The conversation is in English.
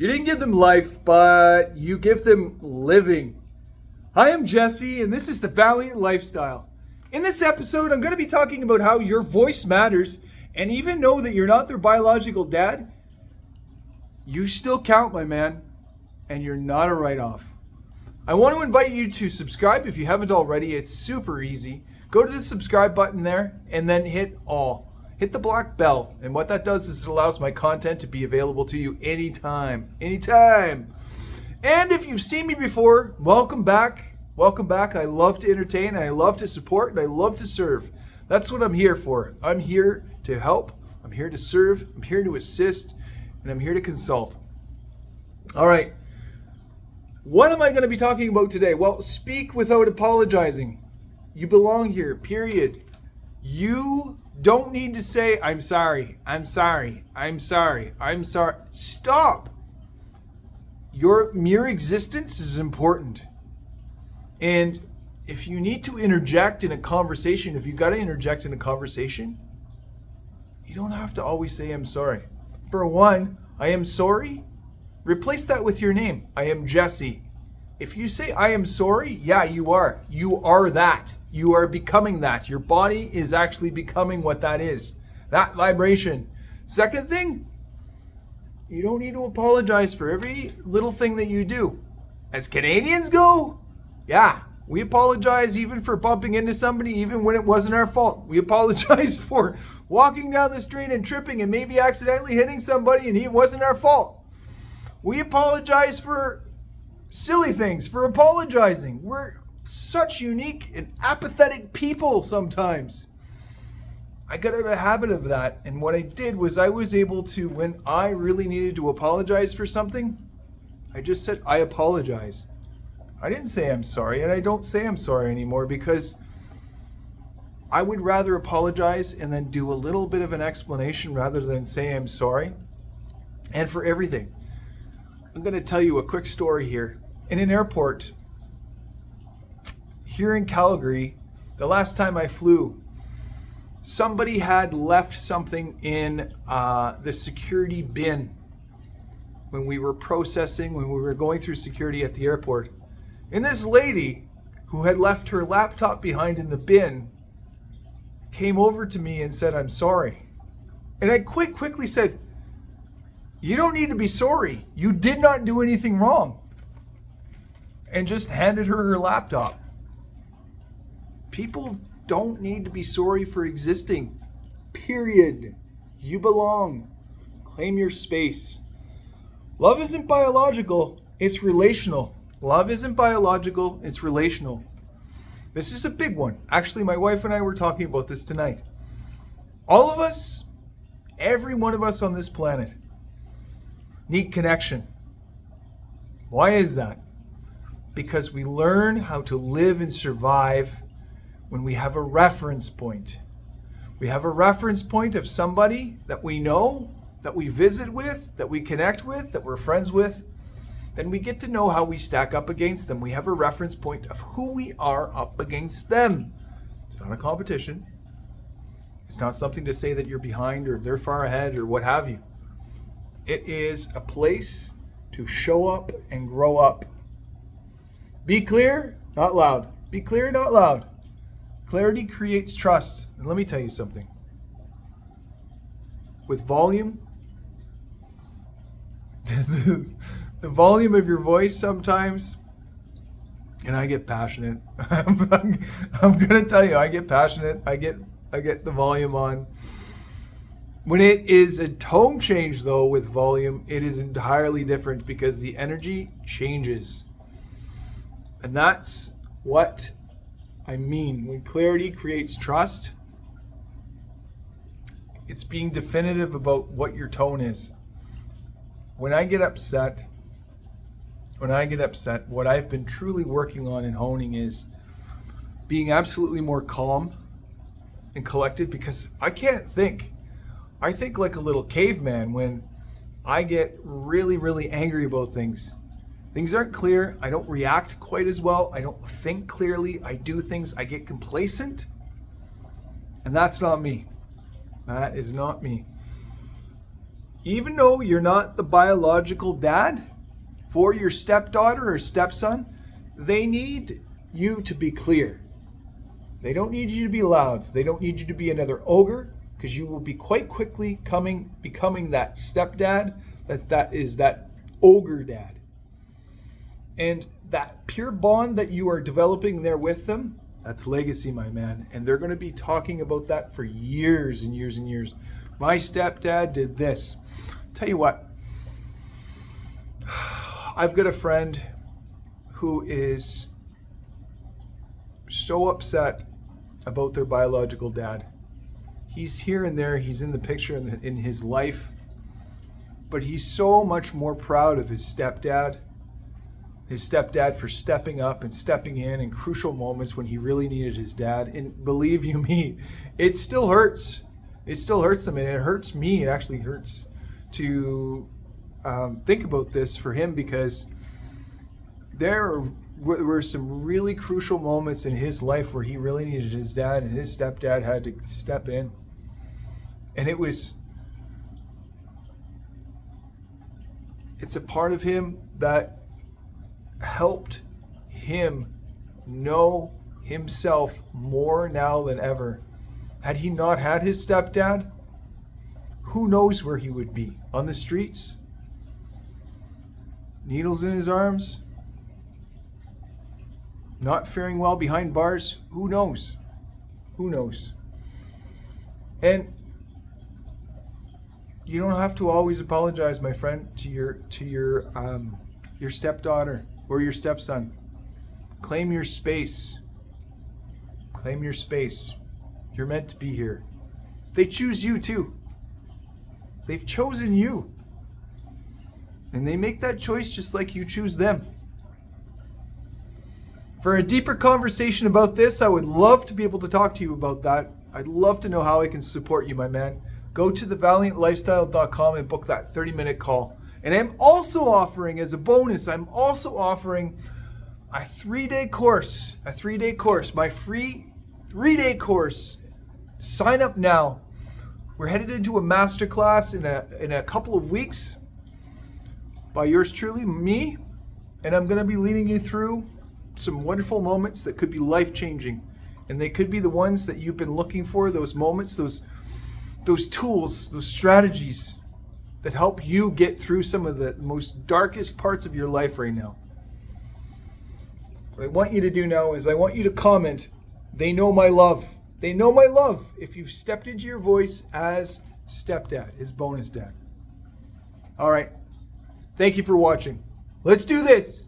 You didn't give them life, but you give them living. Hi, I'm Jesse, and this is the Valiant Lifestyle. In this episode, I'm going to be talking about how your voice matters, and even though that you're not their biological dad, you still count, my man, and you're not a write-off. I want to invite you to subscribe if you haven't already. It's super easy. Go to the subscribe button there, and then hit all. Hit the black bell, and what that does is it allows my content to be available to you anytime. And if you've seen me before, welcome back. I love to entertain, and I love to support, and I love to serve. That's what I'm here for. I'm here to help, I'm here to serve, I'm here to assist, and I'm here to consult. All right, what am I going to be talking about today? Well, speak without apologizing. You belong here, period. You don't need to say, I'm sorry. Stop. Your mere existence is important. And if you need to interject in a conversation, if you've got to interject in a conversation, you don't have to always say, I'm sorry. For one, I am sorry. Replace that with your name. I am Jesse. If you say, I am sorry, yeah, you are. You are that. You are becoming that. Your body is actually becoming what that is. That vibration. Second thing, you don't need to apologize for every little thing that you do. As Canadians go, yeah, we apologize even for bumping into somebody even when it wasn't our fault. We apologize for walking down the street and tripping and maybe accidentally hitting somebody and it wasn't our fault. We apologize for silly things, for apologizing. We're such unique and apathetic people sometimes. I got in a habit of that, and what I did was I was able to, when I really needed to apologize for something, I just said, I apologize. I didn't say I'm sorry, and I don't say I'm sorry anymore because I would rather apologize and then do a little bit of an explanation rather than say I'm sorry. And for everything. I'm going to tell you a quick story here. In an airport here in Calgary, the last time I flew, somebody had left something in the security bin when we were going through security at the airport. And this lady who had left her laptop behind in the bin came over to me and said, I'm sorry. And I quickly said, you don't need to be sorry. You did not do anything wrong. And just handed her laptop. People don't need to be sorry for existing. Period. You belong. Claim your space. Love isn't biological, it's relational. Love isn't biological, it's relational. This is a big one. Actually, my wife and I were talking about this tonight. All of us, every one of us on this planet, need connection. Why is that? Because we learn how to live and survive when we have a reference point. We have a reference point of somebody that we know, that we visit with, that we connect with, that we're friends with. Then we get to know how we stack up against them. We have a reference point of who we are up against them. It's not a competition. It's not something to say that you're behind or they're far ahead or what have you. It is a place to show up and grow up. Be clear, not loud. Be clear, not loud. Clarity creates trust. And let me tell you something. With volume, the volume of your voice sometimes, and I get passionate. I'm going to tell you, I get passionate. I get the volume on. When it is a tone change, though, with volume, it is entirely different because the energy changes. And that's what I mean. When clarity creates trust, it's being definitive about what your tone is. When I get upset, what I've been truly working on and honing is being absolutely more calm and collected because I can't think. I think like a little caveman when I get really, really angry about things. Things aren't clear. I don't react quite as well. I don't think clearly. I do things. I get complacent. And that's not me. That is not me. even though you're not the biological dad for your stepdaughter or stepson, they need you to be clear. They don't need you to be loud. They don't need you to be another ogre, because you will be quite quickly becoming that stepdad that is that ogre dad. And that pure bond that you are developing there with them, that's legacy, my man. And they're going to be talking about that for years and years and years. My stepdad did this. Tell you what, I've got a friend who is so upset about their biological dad. He's here and there, he's in the picture in his life, but he's so much more proud of his stepdad for stepping up and stepping in crucial moments when he really needed his dad. And believe you me, it still hurts. It still hurts them, and it hurts me. It actually hurts to think about this for him, because there were some really crucial moments in his life where he really needed his dad, and his stepdad had to step in. And it's a part of him that helped him know himself more now than ever. Had he not had his stepdad, who knows where he would be? On the streets? Needles in his arms? Not faring well behind bars? Who knows? Who knows? And you don't have to always apologize, my friend, to your stepdaughter or your stepson. Claim your space. Claim your space. You're meant to be here. They choose you too. They've chosen you. And they make that choice just like you choose them. For a deeper conversation about this, I would love to be able to talk to you about that. I'd love to know how I can support you, my man. Go to thevaliantlifestyle.com and book that 30-minute call. And I'm also offering, as a bonus, I'm also offering a 3-day course. A 3-day course. My free 3-day course. Sign up now. We're headed into a masterclass in a couple of weeks by yours truly, me. And I'm going to be leading you through some wonderful moments that could be life-changing. And they could be the ones that you've been looking for, those moments, those tools, those strategies that help you get through some of the most darkest parts of your life right now. What I want you to do now is I want you to comment, "They know my love." They know my love if you've stepped into your voice as stepdad, his bonus dad. All right. Thank you for watching. Let's do this.